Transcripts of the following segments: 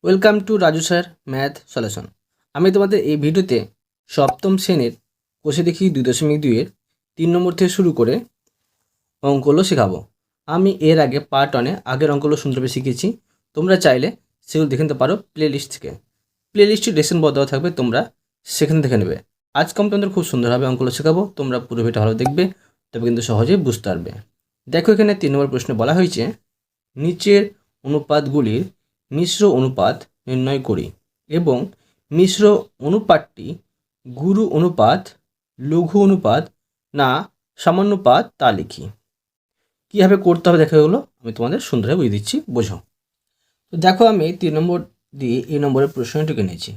Welcome to Raju sir math solution. আমি তোমাদের এই ভিডিওতে সপ্তম শ্রেণীর কোষে দেখি 2.2-এর 3 নম্বর থেকে শুরু করে অঙ্কগুলো শেখাবো। আমি এর আগে পার্ট 1-এ আগের অঙ্কগুলো সুন্দরভাবে শিখেছি। তোমরা চাইলে সেগুলো দেখে নিতে পারো প্লেলিস্ট থেকে। প্লেলিস্টে ডেসক্রিপশন দেওয়া থাকবে, তোমরা সেখানে দেখে নেবে। আজকে আমি তোমাদের খুব সুন্দরভাবে অঙ্কগুলো শেখাবো, তোমরা পুরো ভিডিওটা ভালো দেখবে, তবে কিন্তু সহজেই বুঝতে পারবে। দেখো, এখানে 3 নম্বর প্রশ্নে বলা হয়েছে নিচের অনুপাতগুলির মিশ্র অনুপাত নির্ণয় করি এবং মিশ্র অনুপাতটি গুরু অনুপাত, লঘু অনুপাত না সামান্যপাত তা লিখি। কীভাবে করতে হবে দেখা গেলো, আমি তোমাদের সুন্দরভাবে বুঝিয়ে দিচ্ছি, বোঝো। তো দেখো, আমি 3 নম্বর দিয়ে এই নম্বরের প্রশ্নটিকে নিয়েছি।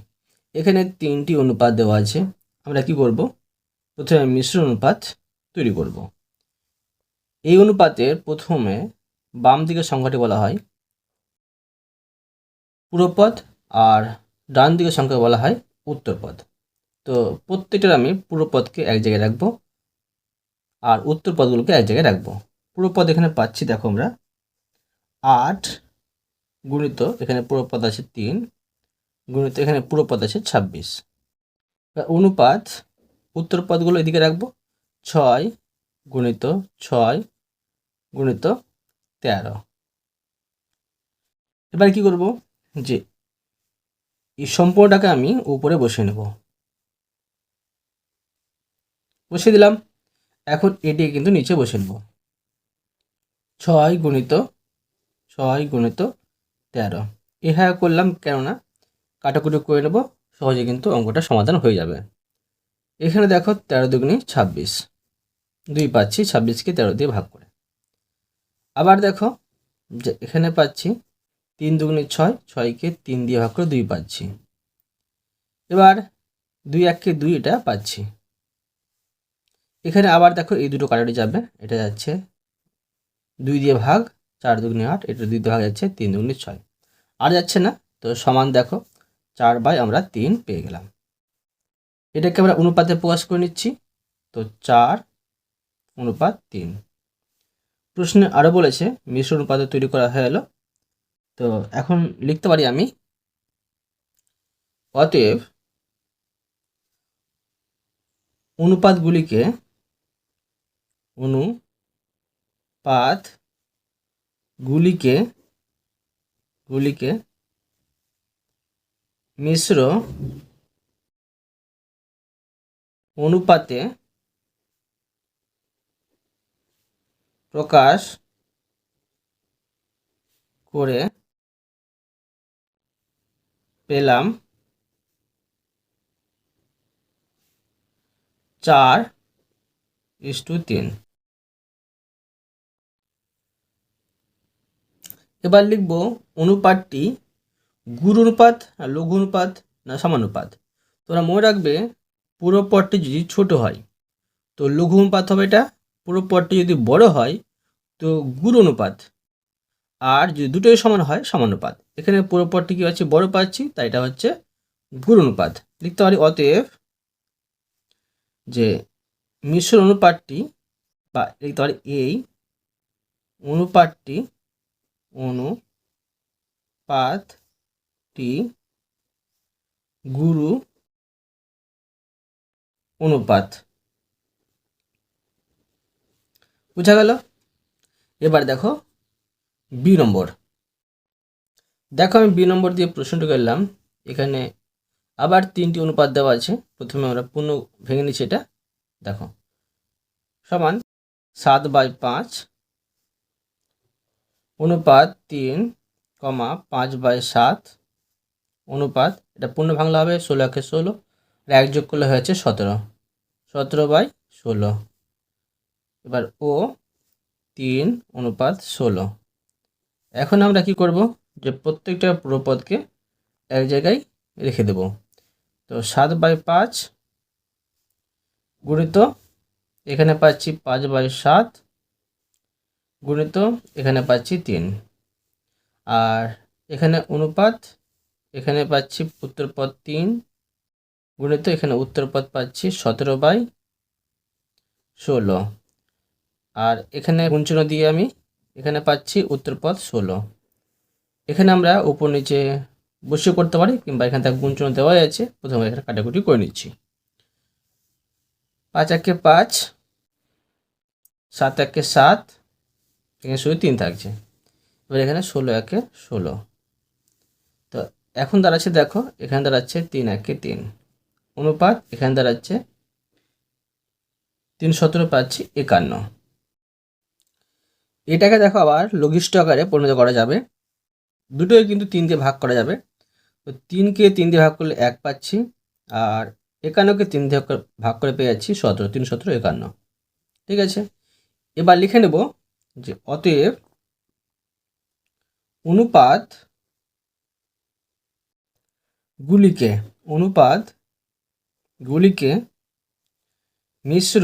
এখানে 3টি অনুপাত দেওয়া আছে। আমরা কি করব? প্রথমে মিশ্র অনুপাত তৈরি করব। এই অনুপাতের প্রথমে বাম দিকের সংখ্যাটি বলা হয় পূর্বপদ আর ডান দিকের সংখ্যা বলা হয় উত্তরপদ। তো প্রত্যেকটার আমি পূর্বপদকে এক জায়গায় রাখবো আর উত্তরপদগুলোকে এক জায়গায় রাখবো। পূর্বপদ এখানে পাচ্ছি, দেখো আমরা 8 গুণিত এখানে পূর্বপদ আছে 3 গুণিত এখানে পূর্বপদ আছে 26। অনুপাত উত্তরপদগুলো এদিকে রাখবো 6 গুণিত 6 গুণিত 13। এবার কি করব, যে এই সম্পূর্ণটাকে আমি উপরে বসিয়ে নেব। বসিয়ে দিলাম। এখন এটি কিন্তু নিচে বসে নেব। 6 গুণিত 13। এভাবে করলাম, কেননা কাটাকুটি করে নেব, সহজে কিন্তু অঙ্কটা সমাধান হয়ে যাবে। এখানে দেখো 13 দুগুণে 26, 2 পাচ্ছি, 26কে 13 দিয়ে ভাগ করে। আবার দেখো যে এখানে পাচ্ছি 3 দুগুণে 6, 6কে 3 দিয়ে ভাগ করে 2 পাচ্ছি। এবার 2 1কে 2, এটা পাচ্ছি। এখানে আবার দেখো এই দুটো কাটাটি যাবে, এটা যাচ্ছে 2 দিয়ে ভাগ, 4 দুগুণে 8, এটা 2 দিয়ে ভাগ যাচ্ছে 3 দুগুণে 6, আর যাচ্ছে না। তো সমান দেখো 4/3 পেয়ে গেলাম। এটাকে আমরা অনুপাতে প্রকাশ করে নিচ্ছি। তো 4:3। প্রশ্নে আরও বলেছে মিশ্র অনুপাত তৈরি করা হয়ে গেল। তো এখন লিখতে পারি আমি, অতএব অনুপাতগুলিকে মিশ্র অনুপাতে প্রকাশ করে পেলাম 4:3। এবার লিখব অনুপাতটি গুরু অনুপাত না লঘু অনুপাত না সমানুপাত। তোমরা মনে রাখবে, পুরো পদটি যদি ছোট হয় তো লঘু অনুপাত হবে এটা, পুরো পদটি যদি বড় হয় তো গুরু অনুপাত, আর যদি দুটোই সমান হয় সমানুপাত। এখানে পুরো পদটি কি পাচ্ছি, বড় পাচ্ছি, তাই এটা হচ্ছে গুরু অনুপাত। লিখতে পারি অতএব যে মিশ্র অনুপাতটি, বা লিখতে পারি এই অনুপাতটি গুরু অনুপাত। বুঝা গেল? এবার দেখো বি নম্বর। দেখো, আমি বি নম্বর দিয়ে প্রশ্নটা করলাম। এখানে আবার 3টি অনুপাত দেওয়া আছে। প্রথমে আমরা পূর্ণ ভেঙে নিচ্ছি। এটা দেখো সমান 7/5 অনুপাত 3, 5/7 অনুপাত, এটা পূর্ণ ভাঙলে হবে 16কে 16, এক যোগ করলে হয়েছে 17/16। এবার ও 3:16। এখন আমরা কি করব, যে প্রত্যেকটা পূর্বপদকে এক জায়গায় রেখে দেব। তো 7/5 গুণিত এখানে পাচ্ছি 5/7 গুণিত এখানে পাচ্ছি 3, আর এখানে অনুপাত, এখানে পাচ্ছি উত্তরপদ 3 গুণিত এখানে উত্তরপদ পাচ্ছি 17/16, আর এখানে গুণচিহ্ন দিয়ে আমি এখানে পাচ্ছি উত্তরপদ 16। এখানে আমরা উপর নিচে বসিয়ে করতে পারি, কিংবা এখানে তার গুণ চিহ্ন দেওয়া আছে। প্রথমে এখানে কাটাকুটি করে নিচ্ছি। 5 একে 5, 7 একে 7, এখানে শুধু 3 থাকছে। এবার এখানে 16 একে 16। তো এখন দাঁড়াচ্ছে, দেখো এখানে দাঁড়াচ্ছে 3 একে 3 অনুপাত, এখানে দাঁড়াচ্ছে 3 17 পাচ্ছি 51। এটাকে দেখো আবার লঘিষ্ঠ আকারে পরিণত করা যাবে, দুটোই কিন্তু 3 দিয়ে ভাগ করা যাবে। তো 3কে 3 দিয়ে ভাগ করলে 1 পাচ্ছি, আর 51কে 3 দিয়ে ভাগ করে পেয়ে যাচ্ছি 17, 3 17 51। ঠিক আছে, এবার লিখে নেব যে অতএব অনুপাত গুলিকে মিশ্র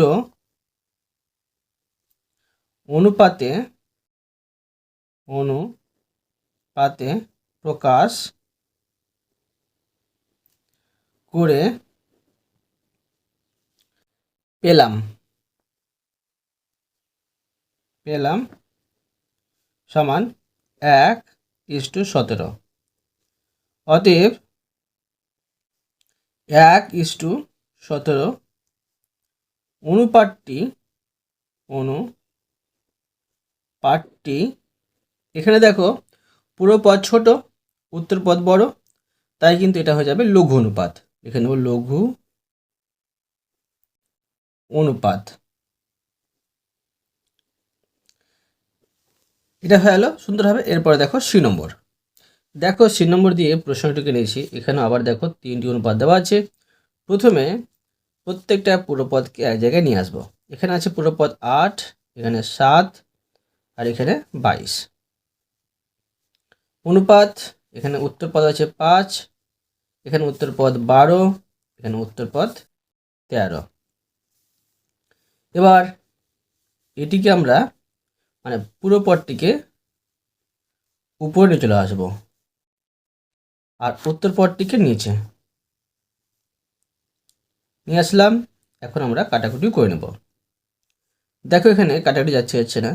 অনুপাতে প্রকাশ করে পেলাম সমান 1:17। অতএব 1:17 অনুপাতটি এখানে দেখো পুরো পদ ছোট, উত্তর পদ বড়, তাই কিন্তু এটা হয়ে যাবে লঘু অনুপাত। এখানে লঘু অনুপাত, এটা হয়ে গেল সুন্দরভাবে। এরপরে দেখো সি নম্বর, দেখো সি নম্বর দিয়ে প্রশ্নটিকে নিয়েছি। এখানে আবার দেখো 3টি অনুপাত দেওয়া আছে। প্রথমে প্রত্যেকটা পুরোপদকে এক জায়গায় নিয়ে আসবো। এখানে আছে পুরোপদ 8, এখানে 7, আর এখানে 22 অনুপাত। এখানে উত্তরপদ আছে 5, এখানে উত্তরপদ 12, এখানে উত্তরপদ 13। এবার এটিকে আমরা মানে পুরো পদটিকে উপরে নিয়ে চলে আসবো, আর উত্তর পদটিকে নিচে নিয়ে আসলাম। এখন আমরা কাটাকুটি করে নেব। দেখো এখানে কাটাকুটি যাচ্ছে না,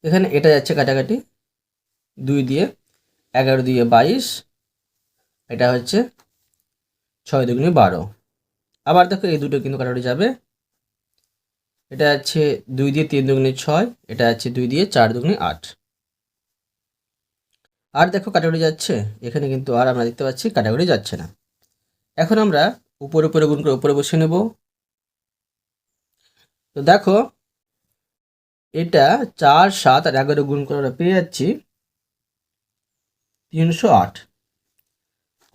এখানে এটা যাচ্ছে কাটাকাটি, 2 দিয়ে 11 দিয়ে 22, এটা হচ্ছে 6 দুগুণে 12। আবার দেখো এই দুটো কিন্তু কাটাকুটি যাবে, এটা আছে 2 দিয়ে 3 দুগুণে 6, এটা আছে 2 দিয়ে 4 দুগুণে 8। আর দেখো কাটাকুটি যাচ্ছে, এখানে কিন্তু আর আমরা দেখতে পাচ্ছি কাটাকুটি যাচ্ছে না। এখন আমরা উপরে উপরে গুণ করে উপরে বসিয়ে নেব। তো দেখো এটা 4 7 আর 11 গুণ করে আমরা পেয়ে যাচ্ছি 308,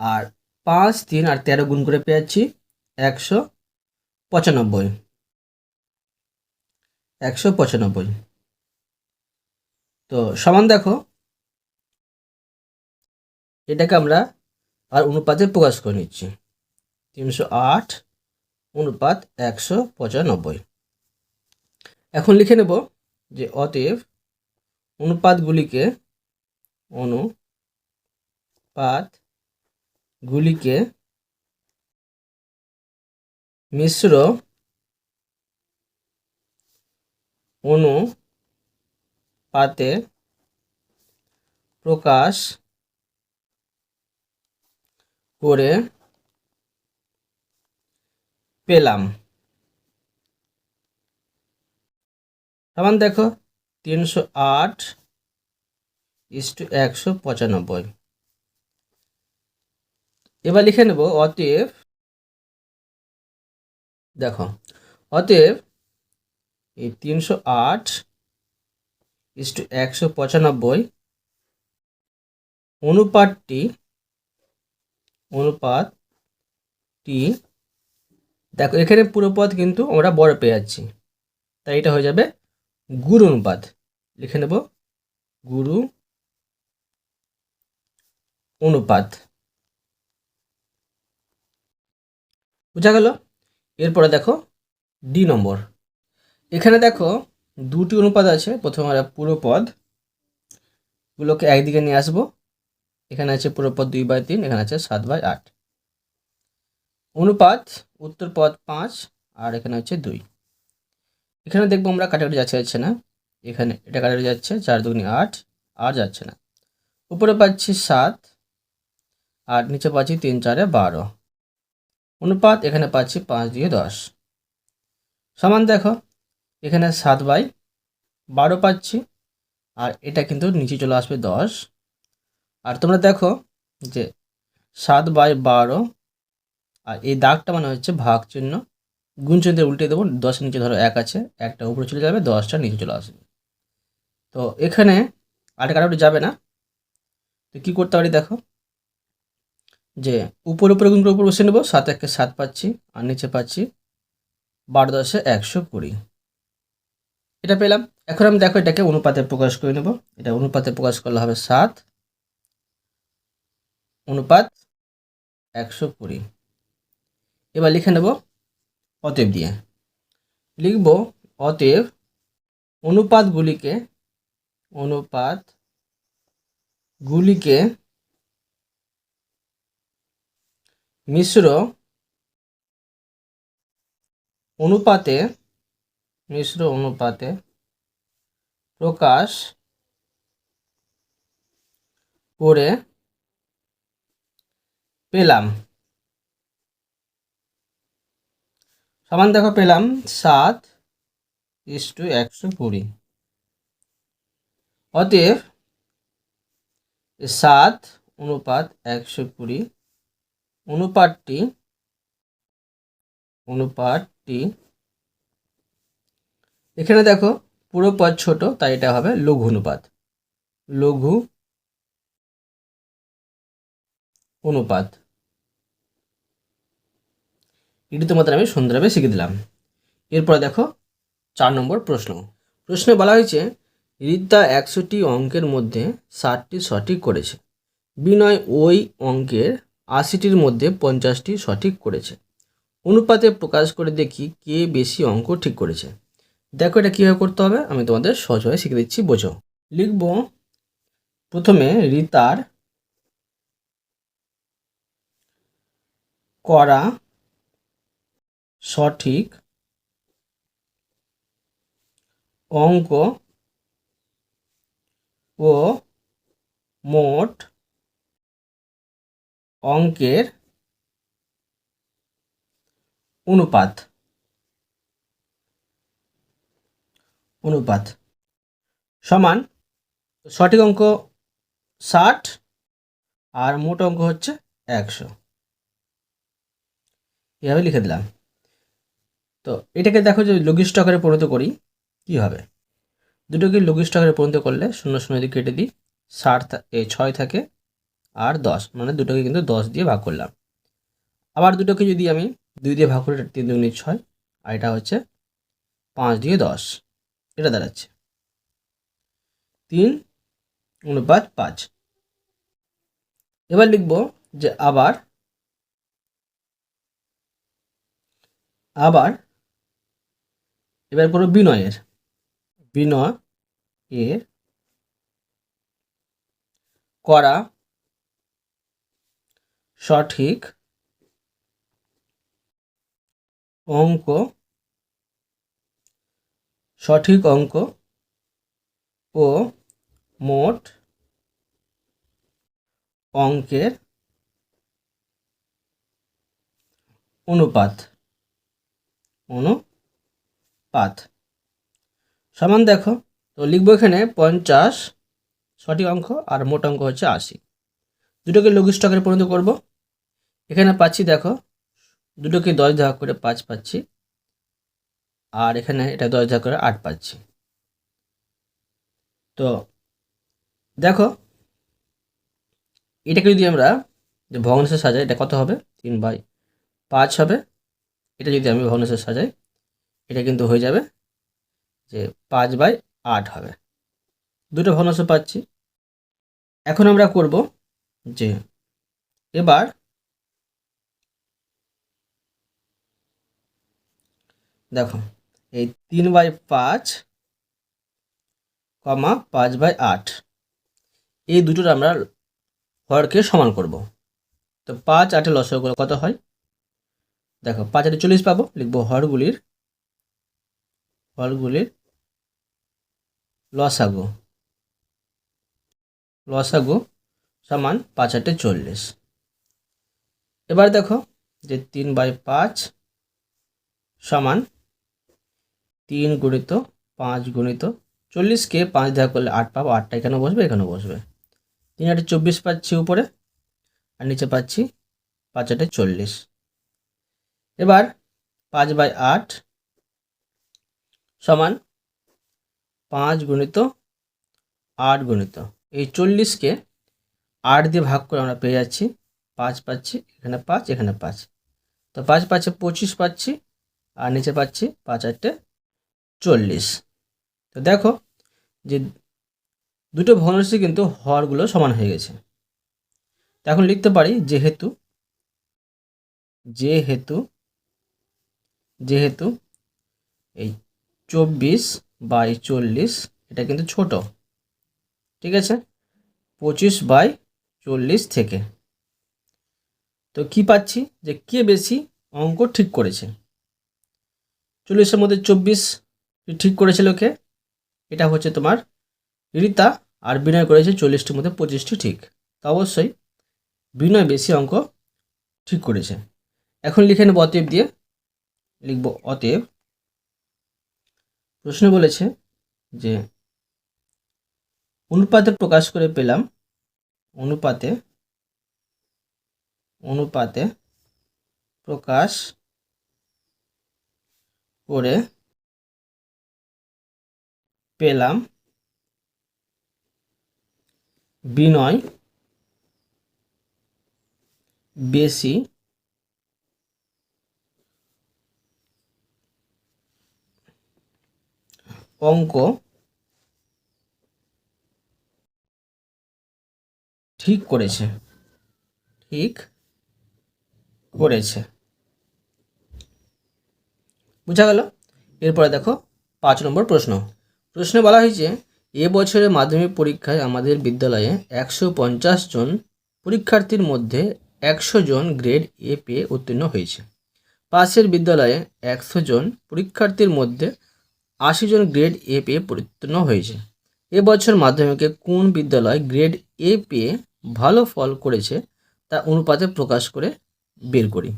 আর 5 3 আর 13 গুণ করে পেয়ে যাচ্ছি 195। তো সমান দেখো এটাকে আমরা আর অনুপাতে প্রকাশ করে নিচ্ছি, 308 অনুপাত 195। এখন লিখে নেব যে অতএব অনুপাতগুলিকে মিশ্র অনুপাতে প্রকাশ করে পেলাম সমান দেখো 308:195। এবার লিখে নেব অতএব, দেখো অতএব এই 308:195 অনুপাতটি দেখো এখানে পুরো পদ কিন্তু আমরা বড় পেয়ে যাচ্ছি, তাই এটা হয়ে যাবে গুরু অনুপাত। লিখে নেব গুরু অনুপাত। বুঝা গেল? এরপরে দেখো ডি নম্বর, এখানে দেখো 2টি অনুপাত আছে। প্রথমে আমরা পুরো পদগুলোকে একদিকে নিয়ে আসবো। এখানে আছে পুরো পদ 2/3, এখানে আছে 7/8 অনুপাত উত্তর পদ 5, আর এখানে হচ্ছে 2। এখানে দেখবো আমরা কাটাকুটি যাচ্ছে না, এখানে এটা কাটাকুটি যাচ্ছে, 4 দুগুণে 8, আর যাচ্ছে না। উপরে পাচ্ছি 7, আর নিচে পাচ্ছি 3 4 12 অনুপাত এখানে পাচ্ছি 5 দিয়ে 10 সমান দেখো এখানে 7/12 পাচ্ছি আর এটা কিন্তু নিচে চলে আসবে 10 আর তোমরা দেখো যে 7/12 আর এই দাগটা মানে হচ্ছে ভাগ চিহ্ন গুণ চিহ্ন দিয়ে উল্টে দেবো 10 নিচে ধরো 1 আছে একটা উপরে চলে যাবে 10টা নিচে চলে আসবে তো এখানে আর কারোটি যাবে না তো কী করতে পারি দেখো যে উপরে গুণ করে উপরে বসে নেবো 7 1 7 পাচ্ছি আর নিচে পাচ্ছি 12 10 120 এটা পেলাম এখন আমি দেখো এটাকে অনুপাতে প্রকাশ করে নেব এটা অনুপাতে প্রকাশ করলে হবে 7 অনুপাত 120 এবার লিখে নেব অতএব দিয়ে লিখব অতএব অনুপাতগুলিকে মিশ্র অনুপাতে প্রকাশ করে পেলাম সমান দেখো পেলাম 7:120 অতএব 7 অনুপাত 120 অনুপাতটি এখানে দেখো পুরো পদ ছোট তাই এটা হবে লঘু অনুপাত এটি তোমাদের আমি সুন্দরভাবে শিখে দিলাম এরপর দেখো 4 নম্বর প্রশ্নে বলা হয়েছে রিতা 100টি অঙ্কের মধ্যে 60টি সঠিক করেছে বিনয় ওই অঙ্কের 80টির মধ্যে 50টি সঠিক করেছে অনুপাতে প্রকাশ করে দেখি কে বেশি অঙ্ক ঠিক করেছে দেখো এটা কীভাবে করতে হবে আমি তোমাদের সহজভাবে শিখে দিচ্ছি বোঝো লিখব প্রথমে রিতার করা সঠিক অঙ্ক ও মোট অঙ্কের অনুপাত সমান সঠিক অঙ্ক 60 আর মোট অঙ্ক হচ্ছে 100 এভাবে লিখে দিলাম তো এটাকে দেখো যে লঘিষ্ঠ আকারে পরিণত করি কি হবে দুটোকে লঘিষ্ঠ আকারে পরিণত করলে 0 0 দিয়ে কেটে দিই 6 থাকে আর 10 মানে দুটোকে কিন্তু 10 দিয়ে ভাগ করলাম আবার দুটোকে যদি আমি 2 দিয়ে ভাগ করি 3 2 6 আর এটা হচ্ছে 5 দিয়ে 10 এটা দাঁড়াচ্ছে 3:5 এবার লিখব যে আবার এবার করো বিনয়ের করা সঠিক অঙ্ক ও মোট অঙ্কের অনুপাত সমান দেখো তো লিখবো এখানে 50 সঠিক অঙ্ক আর মোট অঙ্ক হচ্ছে 80 দুটোকে লঘিষ্ঠ আকারে পরিণত করব এখানে পাচ্ছি দেখো দুটোকে 10 ভাগ করে 5 পাচ্ছি আর এখানে এটা 10 ভাগ করে 8 পাচ্ছি তো দেখো এটাকে যদি আমরা যে ভগ্নাংশে সাজাই এটা কত হবে 3/5 হবে এটা যদি আমি ভগ্নাংশে সাজাই এটা কিন্তু হয়ে যাবে যে 5/8 হবে দুটো ভগ্নাংশ পাচ্ছি এখন আমরা করব যে এবার দেখো এই 3/5 5/8 এই দুটোর আমরা হরকে সমান করব তো 5 8 লসাগু করে কত হয় দেখো 5 8 40 পাবো লিখবো হরগুলির লসাগু সমান 5 8 40 এবার দেখো যে 3/5 সমান 3 গুণিত 5 গুণিত 40কে 5 দেওয়া করলে 8 পাবো। 8টা এখানে বসবে, এখানে বসবে। 3 8 24 পাচ্ছি উপরে, আর নিচে পাচ্ছি 5 8 40। এবার 5/8 সমান 5 গুণিত 8 গুণিত এই 40কে 8 দিয়ে ভাগ করে আমরা পেয়ে যাচ্ছি 5 পাচ্ছি, এখানে 5 এখানে 5। তো 5 5 25 পাচ্ছি, আর নিচে পাচ্ছি 5 8 40। তো দেখো যে দুটো ভগ্নাংশে কিন্তু হরগুলো সমান হয়ে গেছে। তো এখন লিখতে পারি যেহেতু যেহেতু যেহেতু এই 24/40 এটা কিন্তু ছোট, ঠিক আছে, 25/40 থেকে। তো কি পাচ্ছি যে কে বেশি অঙ্ক ঠিক করেছে। 40-এর মধ্যে 24 ঠিক করেছিল কে? এটা হচ্ছে তোমার রিতা, আর বিনয় করেছে 40টির মধ্যে 25টি ঠিক। তো অবশ্যই বিনয় বেশি অঙ্ক ঠিক করেছে। এখন লিখে নেব অতএব দিয়ে, লিখব অতএব। প্রশ্ন বলেছে যে অনুপাতে প্রকাশ করে পেলাম, অনুপাতে অনুপাতে প্রকাশ করে পেলাম বিনয় বেশি অঙ্ক ঠিক করেছে, ঠিক করেছে। বুঝা গেল? এরপরে দেখো 5 নম্বর প্রশ্ন। প্রশ্নে বলা হয়েছে এ বছরের মাধ্যমিক পরীক্ষায় আমাদের বিদ্যালয়ে 150 জন পরীক্ষার্থীর মধ্যে 100 জন গ্রেড এ পেয়ে উত্তীর্ণ হয়েছে। পাশের বিদ্যালয়ে 100 জন পরীক্ষার্থীর মধ্যে 80 জন গ্রেড এ পেয়ে উত্তীর্ণ হয়েছে। এবছর মাধ্যমিকে কোন বিদ্যালয় গ্রেড এ পেয়ে ভালো ফল করেছে তা অনুপাতে প্রকাশ করে বের করি।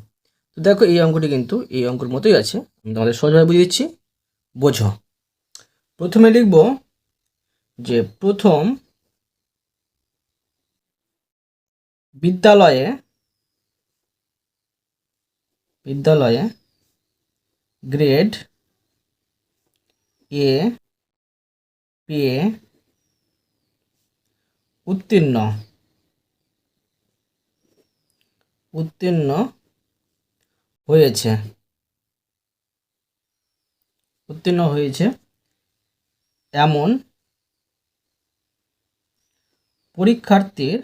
তো দেখো এই অঙ্কটি কিন্তু এই অঙ্কের মতোই আছে, আমি তোমাদের সহজভাবে বুঝিয়ে দিচ্ছি, বোঝো। প্রথমে লিখব যে প্রথম বিদ্যালয়ে বিদ্যালয়ে গ্রেড এ পেয়ে উত্তীর্ণ উত্তীর্ণ হয়েছে উত্তীর্ণ হয়েছে এমন পরীক্ষার্থীর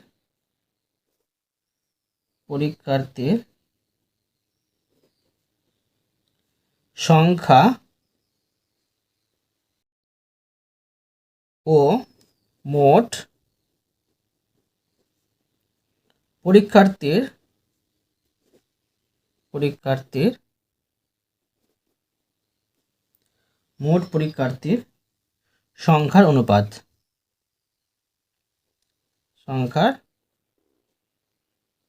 সংখ্যা ও মোট পরীক্ষার্থীর সংখ্যার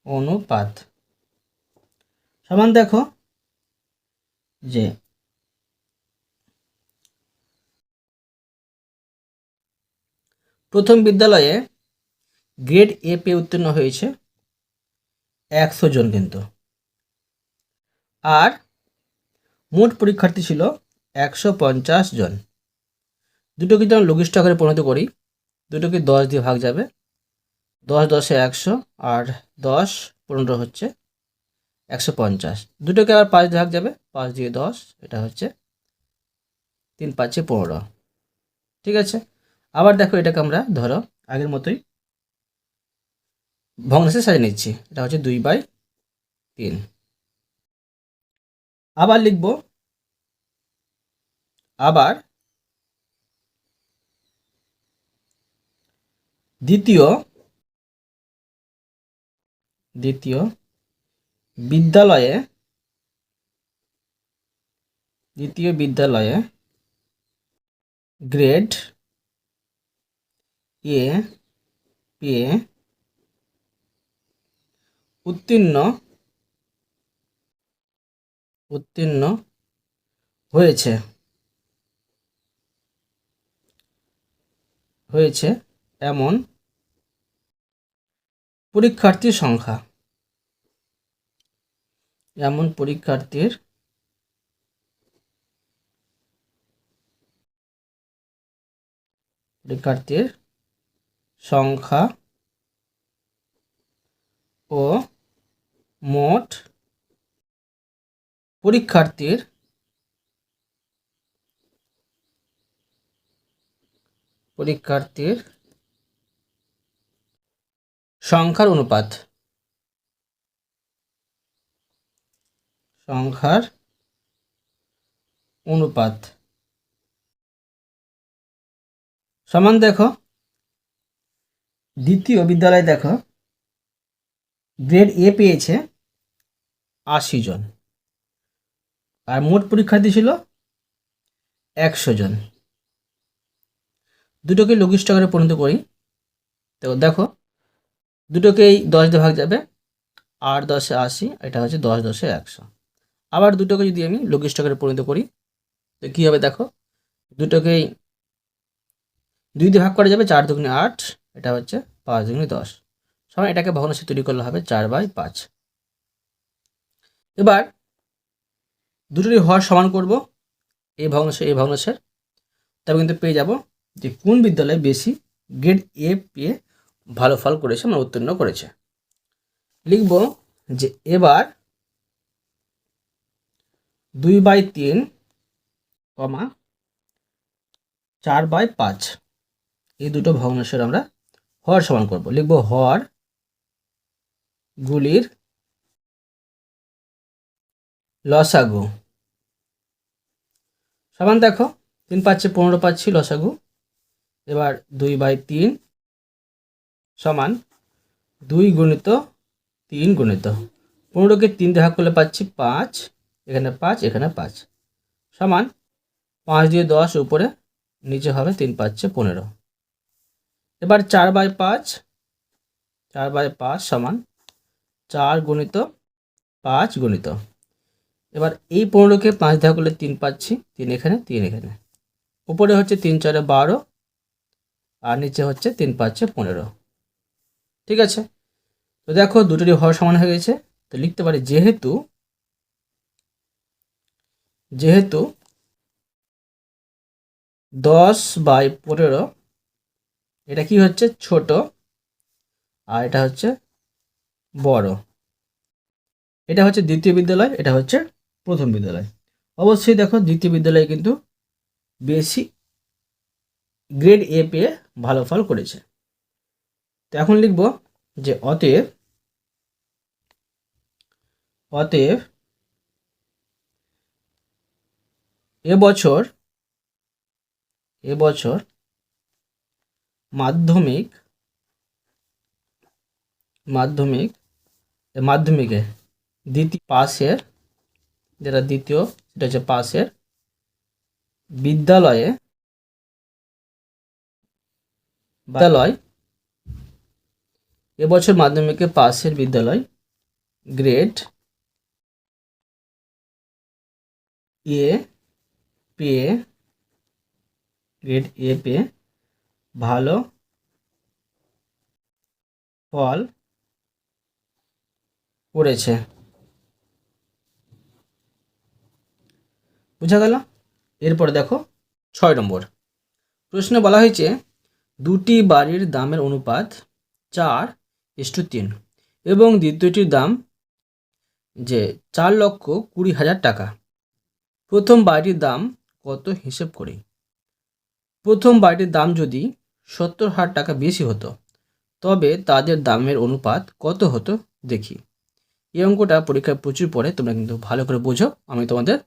অনুপাত সমান দেখো যে প্রথম বিদ্যালয়ে গ্রেড এ পেয়ে উত্তীর্ণ হয়েছে 100 জন কিন্তু, আর মোট পরীক্ষার্থী ছিল 150 জন। দুটোকে যদি আমরা লঘিষ্ঠ আকারে পরিণত করি, দুটোকে 10 দিয়ে ভাগ যাবে, 10 10 100, আর 10 15 হচ্ছে 150। দুটোকে আবার 5 দিয়ে ভাগ যাবে, 5 দিয়ে 10, এটা হচ্ছে 3 5 15। ঠিক আছে, আবার দেখো এটাকে আমরা ধরো আগের মতোই ভগ্নাংশে সাজিয়ে নিচ্ছি। এটা হচ্ছে 2/3। আবার লিখব, আবার দ্বিতীয় বিদ্যালয়ে গ্রেড এ পেয়ে উত্তীর্ণ উত্তীর্ণ হয়েছে হয়েছে এমন পরীক্ষার্থীর সংখ্যা, এমন পরীক্ষার্থীর সংখ্যা ও মোট পরীক্ষার্থীর সংখ্যার অনুপাত সমান দেখো দ্বিতীয় বিদ্যালয়ে দেখো গ্রেড এ পেয়েছে 80 জন আর মোট পরীক্ষার্থী ছিল 100 জন। দুটোকে লঘিষ্ঠ আকারে পরিণত করি। তো দেখো দুটোকেই 10 দিয়ে ভাগ যাবে, 8 10 80, এটা হচ্ছে 10 10 100। আবার দুটোকে যদি আমি লঘিষ্ঠ আকারে পরিণত করি তো কী হবে দেখো, দুটোকেই 2 দিয়ে ভাগ করা যাবে, 4 দুগুণে 8, এটা হচ্ছে 5 দুগুণে 10। সবাই এটাকে ভগ্নাংশে তৈরি করলে হবে 4/5। এবার দুটোরই হর সমান করব এই ভগ্নাংশের, তবে কিন্তু পেয়ে যাব যে কোন বিদ্যালয়ে বেশি গ্রেড এ পেয়ে ভালো ফল করেছে, মানে উত্তীর্ণ করেছে। লিখব যে এবার 2/3, 4/5 এই দুটো ভগ্নাংশের আমরা হর সমান করব। লিখব হর গুলির লসাগু সমান দেখো 3 5 15 পাচ্ছি লসাগু। এবার 2/3 সমান 2 গুণিত 3 গুণিত 15কে 3 দিয়ে ভাগ করলে পাচ্ছি 5, এখানে 5 এখানে 5 সমান 5 দিয়ে 10 উপরে নিচে হবে 3 5 15। এবার 4/5 সমান 4 গুণিত 5 গুণিত, এবার এই 15কে 5 দিয়ে ভাগ করলে 3 পাচ্ছি, 3 এখানে 3 এখানে, উপরে হচ্ছে 3 4 12 আর নিচে হচ্ছে 3 5 15। ঠিক আছে, তো দেখো দুটোরই হর সমান হয়ে গেছে। তো লিখতে পারি যেহেতু 10/15 এটা কি হচ্ছে ছোট আর এটা হচ্ছে বড়। এটা হচ্ছে দ্বিতীয় বিদ্যালয়, এটা হচ্ছে প্রথম বিদ্যালয়। অবশ্যই দেখো দ্বিতীয় বিদ্যালয়ে কিন্তু বেশি গ্রেড এ পেয়ে ভালো ফল করেছে। তো এখন লিখব যে অতএব এবছর মাধ্যমিকে দ্বিতীয় পাশের, যেটা দ্বিতীয় সেটা হচ্ছে পাশের বিদ্যালয় এবছর মাধ্যমিকে পাশের বিদ্যালয় গ্রেড এ পেয়ে ভালো ফল করেছে। বুঝা গেল? এরপর দেখো 6 নম্বর প্রশ্নে বলা হয়েছে দুটি বাড়ির দামের অনুপাত 4:3 এবং দ্বিতীয়টির দাম যে 4,20,000 টাকা। প্রথম বাড়িটির দাম কত হিসেব করি। প্রথম বাড়িটির দাম যদি 70,000 টাকা বেশি হতো তবে তাদের দামের অনুপাত কত হতো দেখি। এই অঙ্কটা পরীক্ষায় প্রচুর পড়ে, তোমরা কিন্তু ভালো করে বোঝো, আমি তোমাদের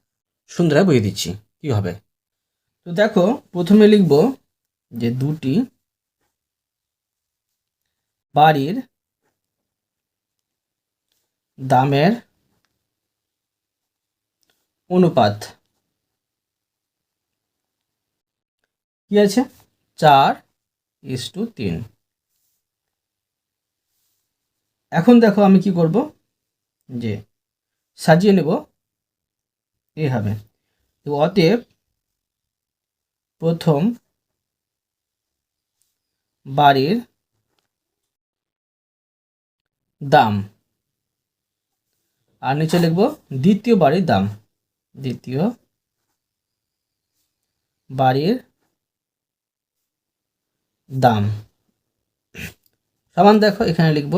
সুন্দরভাবে বুঝিয়ে দিচ্ছি কীভাবে। তো দেখো প্রথমে লিখব যে দুটি বাড়ির দামের অনুপাত কি আছে 4:3। এখন দেখো আমি কি করব যে সাজিয়ে নেব এই হবে। তো অতএব প্রথম বাড়ির দাম, আর নিচে লিখব দ্বিতীয় বাড়ির দাম, দ্বিতীয় বাড়ির দাম সমান, দেখো এখানে লিখব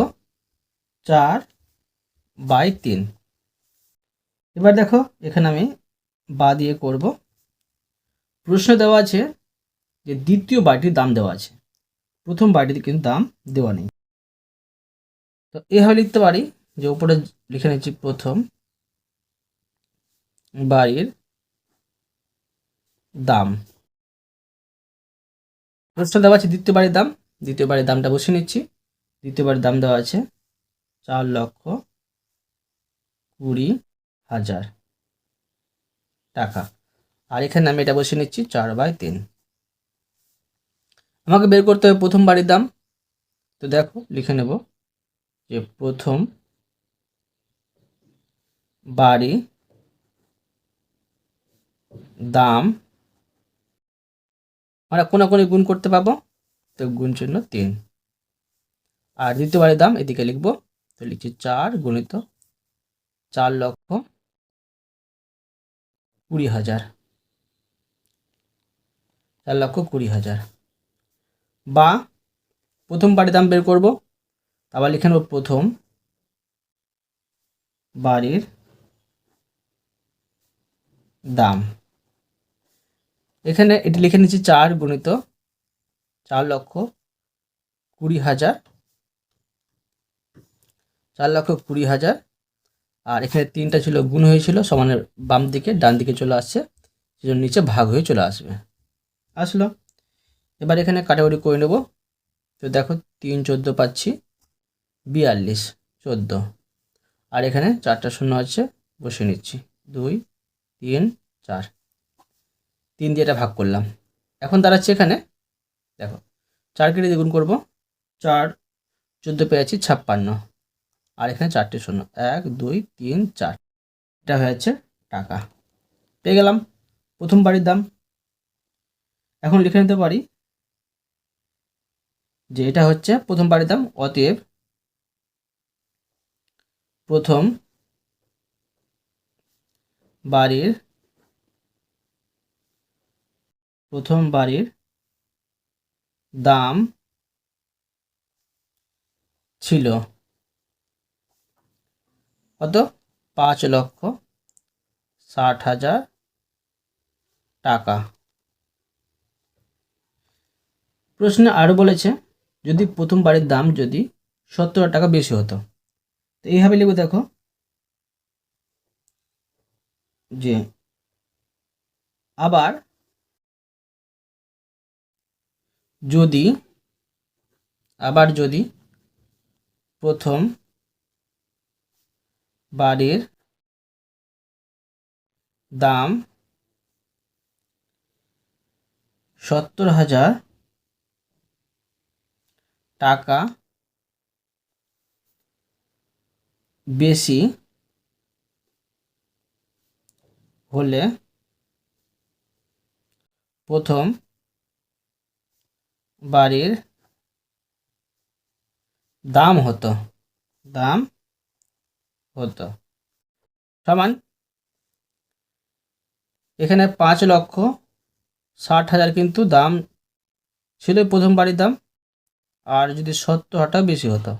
4/3। এবার দেখো এখানে আমি বা দিয়ে করব। প্রশ্ন দেওয়া আছে যে দ্বিতীয় বাড়িটির দাম দেওয়া আছে, প্রথম বাড়িটির কিন্তু দাম দেওয়া নেই। তো এভাবে লিখতে পারি যে উপরে লিখে নিচ্ছি প্রথম বাড়ির দাম। প্রশ্ন দেওয়া আছে দ্বিতীয় বাড়ির দাম, দ্বিতীয় বাড়ির দামটা বসিয়ে নিচ্ছি। দ্বিতীয় বাড়ির দাম দেওয়া আছে 4,20,000 টাকা। আর এখানে আমি এটা বসিয়ে নিচ্ছি 4/3। আমাকে বের করতে হবে প্রথম বাড়ির দাম। তো দেখো লিখে নেব যে প্রথম বাড়ি দাম, আমরা কোনাকুনি গুণ করতে পাবো, তো গুণ চিহ্ন 3। আর দ্বিতীয় বাড়ির দাম এদিকে লিখব, তো লিখছি 4 গুণিত 4,20,000, 4,20,000। বা প্রথম বাড়ির দাম বের করব, আবার লিখে নেব প্রথম বাড়ির দাম। এখানে এটি লিখে নিচ্ছি 4 গুণিত 4,20,000, 4,20,000। আর এখানে 3টা ছিল গুণ হয়েছিল, সমানের বাম দিকে ডান দিকে চলে আসছে, সেজন্য নিচে ভাগ হয়ে চলে আসবে, আসলো। এবার এখানে কাটাকুটি করে নেব। তো দেখো 3×14 পাচ্ছি 42, 14। আর এখানে 4টা শূন্য আছে, বসে নিচ্ছি 2, 3, 4, 3 দিয়ে এটা ভাগ করলাম। এখন দাঁড়াচ্ছে এখানে দেখো 4 কেটে দ্বিগুণ করব, 4×14 পেয়েছি 56। আর এখানে 4টে শূন্য, 1, 2, 3, 4, এটা হয়েছে টাকা। পেয়ে গেলাম প্রথম বাড়ির দাম। এখন লিখে নিতে পারি যে এটা হচ্ছে প্রথম বাড়ির দাম, অতএব প্রথম বাড়ির দাম ছিল কত? 5,60,000 টাকা। প্রশ্নে আরও বলেছে যদি প্রথম বাড়ির দাম যদি 70,000 টাকা বেশি হতো, তো এইভাবে লিখব। দেখো যে আবার যদি প্রথম বাড়ির দাম 70,000 টাকা বেশি হলে প্রথম বাড়ির দাম হতো সমান, এখানে 5,60,000 কিন্তু দাম ছিল প্রথম বাড়ির দাম, আর যদি 70,000 টাকা বেশি হতো,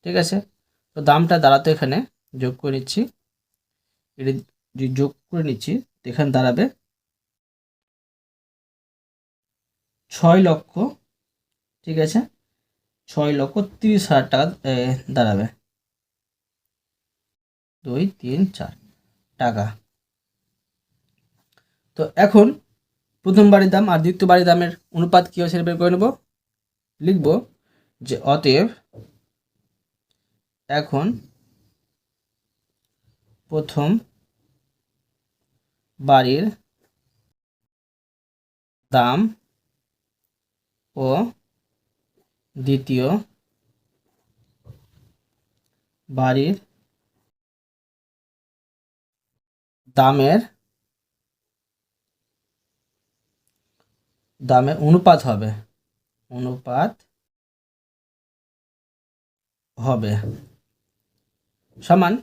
ঠিক আছে। তো দামটা দাঁড়াতো এখানে যোগ করে নিচ্ছি, এটা যদি যোগ করে নিচ্ছি এখানে দাঁড়াবে 6 লক্ষ, ঠিক আছে, 6,30,000 টাকা দাঁড়াবে, 2, 3, 4 টাকা। তো এখন প্রথম বাড়ির দাম আর দ্বিতীয় বাড়ির দামের অনুপাত কী হয় সেটা বের করে নেব। লিখব যে অতএব এখন প্রথম বাড়ির দাম ও দ্বিতীয় বাড়ির দামের অনুপাত হবে সমান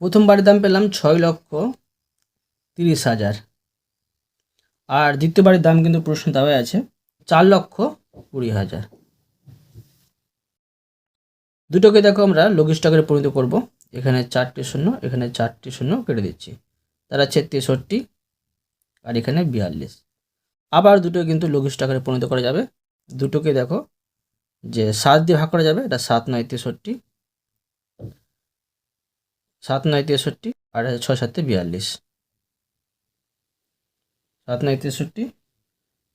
প্রথম বাড়ির দাম পেলাম 6,30,000 আর দ্বিতীয় বাড়ির দাম কিন্তু প্রশ্ন দেওয়া আছে 4,20,000। দুটোকে দেখো আমরা লঘিষ্ঠ আকারে পরিণত করব। এখানে 4টি শূন্য, এখানে 4টি শূন্য কেটে দিচ্ছি, তার আছে 63 আর এখানে 42। আবার দুটো কিন্তু লঘিষ্ঠ আকারে পরিণত করা যাবে। দুটোকে দেখো যে 7 দিয়ে ভাগ করা যাবে, এটা 7 9 63, 7 9 63 আর 6 7 42, 7 9 63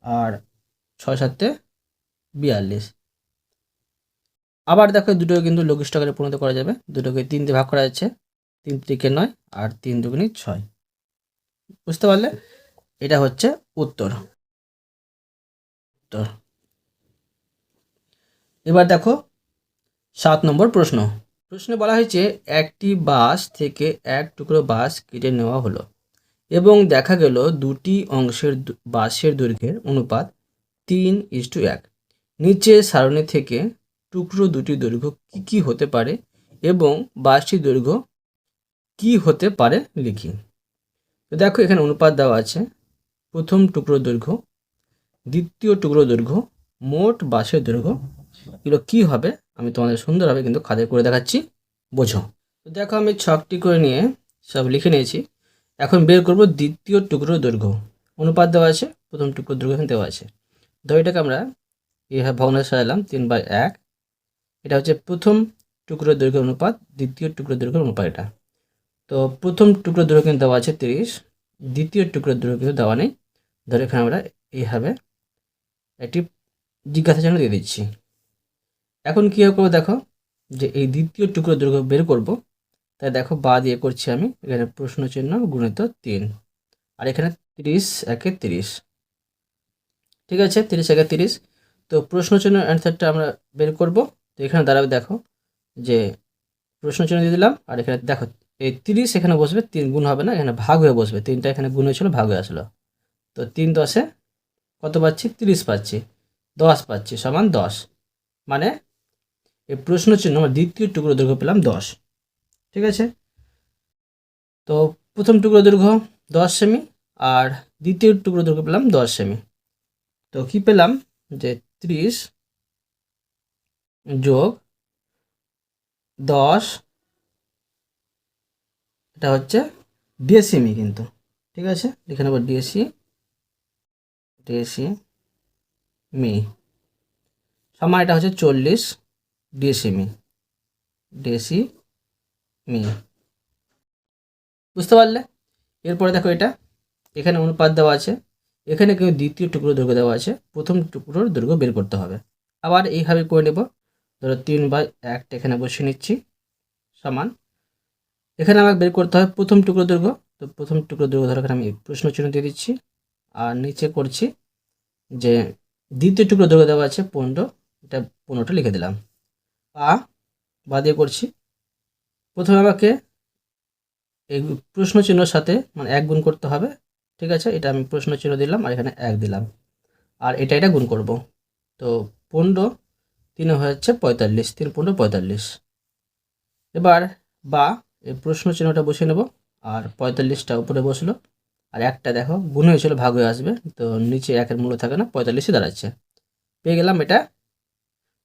আর 6 7 42। আবার দেখো দুটোকে কিন্তু লঘিষ্ঠ আকারে পরিণত করা যাবে। দুটোকে 3 দিয়ে ভাগ করা যাচ্ছে, 3 3 9 আর 3 2 6। বুঝতে পারলে? এটা হচ্ছে উত্তর। এবার দেখো 7 নম্বর প্রশ্ন। প্রশ্নে বলা হয়েছে একটি বাঁশ থেকে এক টুকরো বাঁশ কেটে নেওয়া হলো এবং দেখা গেল দুটি অংশের বাঁশের দৈর্ঘ্যের অনুপাত 3:1। নিচে সারণী থেকে টুকরো দুটি দৈর্ঘ্য কি হতে পারে এবং বাঁশটির দৈর্ঘ্য কি হতে পারে লিখি। তো দেখো এখানে অনুপাত দেওয়া আছে, প্রথম টুকরো দৈর্ঘ্য, দ্বিতীয় টুকরো দৈর্ঘ্য, মোট বাঁশের দৈর্ঘ্য। এগুলো কী হবে আমি তোমাদের সুন্দরভাবে কিন্তু খাতায় করে দেখাচ্ছি, বোঝো। তো দেখো আমি ছকটি করে নিয়ে সব লিখে নিয়েছি। এখন বের করব দ্বিতীয় টুকরো দৈর্ঘ্য। অনুপাত দেওয়া আছে, প্রথম টুকরো দৈর্ঘ্য এখানে দেওয়া আছে। দইটাকে আমরা এইভাবে ভগ্নাংশে সাজালাম 3/1। এটা হচ্ছে প্রথম টুকরো দৈর্ঘ্য অনুপাত, দ্বিতীয় টুকরো দৈর্ঘ্য অনুপাত এটা। তো প্রথম টুকরো দৈর্ঘ্য কিন্তু দেওয়া আছে 30, দ্বিতীয় টুকরো দৈর্ঘ্য কিন্তু দেওয়া নেই। ধরে এখানে আমরা এইভাবে একটি জিজ্ঞাসা চিহ্ন দিয়ে দিচ্ছি। এখন কী করবো দেখো, যে এই দ্বিতীয় টুকরো দৈর্ঘ্য বের করব, তাই দেখো বা দিয়ে করছি আমি। এখানে প্রশ্ন চিহ্ন গুণিত 3 আর এখানে 30 একে 30। ঠিক আছে, 30 একে 30। তো প্রশ্ন চিহ্ন অ্যান্সারটা আমরা বের করব। তো এখানে দাঁড়াবে দেখো যে প্রশ্ন চিহ্ন দিয়ে দিলাম আর এখানে দেখো এই 30 এখানে বসবে, 3 গুণ হবে না, এখানে ভাগ হয়ে বসবে। 3টা এখানে গুণ হয়েছিল, ভাগ হয়ে আসলো। তো 3 10-এ কত পাচ্ছি? 30 পাচ্ছি, 10 পাচ্ছি, সমান 10। মানে এই প্রশ্ন চিহ্ন আমার দ্বিতীয় টুকরো দৈর্ঘ্য পেলাম 10। ঠিক আছে, তো প্রথম টুকরো দৈর্ঘ্য 10 সেমি আর দ্বিতীয় টুকরো দৈর্ঘ্য পেলাম 10 সেমি। তো কি পেলাম যে 30 যোগ 10, এটা হচ্ছে ডেসিমি কিন্তু। ঠিক আছে, লিখে নেব ডেসিমি সমান এটা হচ্ছে 40 ডেসিমি। বুঝতে পারলে? এরপরে দেখো এটা এখানে অনুপাত দেওয়া আছে, এখানে কিন্তু দ্বিতীয় টুকরো দৈর্ঘ্য দেওয়া আছে, প্রথম টুকরোর দৈর্ঘ্য বের করতে হবে। আবার এইভাবে করে নেব। ধরো 3/1 এখানে বসিয়ে নিচ্ছি, সমান এখানে আমাকে বের করতে হবে প্রথম টুকরো দৈর্ঘ্য। তো প্রথম টুকরো দৈর্ঘ্য ধরো এখানে আমি প্রশ্ন চিহ্ন দিয়ে দিচ্ছি আর নিচে করছি যে দ্বিতীয় টুকরো দৈর্ঘ্য দেওয়া আছে 15, এটা 15টা লিখে দিলাম। বা দিয়ে করছি, প্রথমে আমাকে এই প্রশ্ন চিহ্নের সাথে মানে 1 গুণ করতে হবে। ঠিক আছে, এটা আমি প্রশ্ন চিহ্ন দিলাম আর এখানে 1 দিলাম আর এটা গুণ করব। তো 15 3 হয়ে যাচ্ছে 45, 3 15 45। এবার বা এই প্রশ্ন চিহ্নটা বসিয়ে নেব আর 45টা উপরে বসলো আর একটা দেখো গুণ হয়েছিল, ভাগ হয়ে আসবে। তো নিচে 1-এর মূল্য থাকে না, 45ই দাঁড়াচ্ছে। পেয়ে গেলাম এটা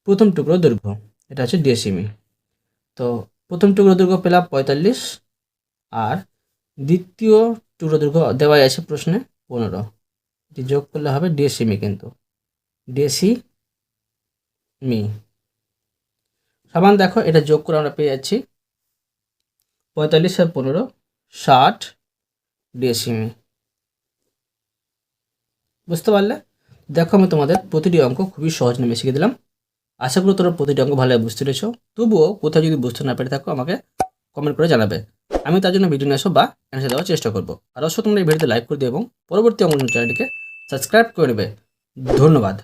প্রথম টুকরো দৈর্ঘ্য, এটা হচ্ছে ডেসিমি। তো প্রথম টুকরো দৈর্ঘ্য পেলাম 45 আর দ্বিতীয় টুকরো দৈর্ঘ্য দেওয়াই আছে প্রশ্নে 15, এটি যোগ করলে হবে ডেসিমি কিন্তু, ডেসিমি সমান দেখো এটা যোগ করে আমরা পেয়ে যাচ্ছি 45 আর 15 60 ডেসিমি। বুঝতে পারলে? দেখো আমি তোমাদের প্রতিটি অঙ্ক খুবই সহজ নামে শিখে দিলাম। আশা করি তোমরা প্রতিটি অঙ্ক ভালোভাবে বুঝতে পেরেছো। তবুও কোথাও যদি বুঝতে না পেরে থাকো আমাকে কমেন্ট করে জানাবে, আমি তার জন্য ভিডিও নিয়ে আসবো বা অ্যান্সার দেওয়ার চেষ্টা করবো। আর অবশ্যই তোমরা এই ভিডিওতে লাইক করে দিও এবং পরবর্তী অঙ্ক চ্যানেলটিকে সাবস্ক্রাইব করে নেবে। ধন্যবাদ।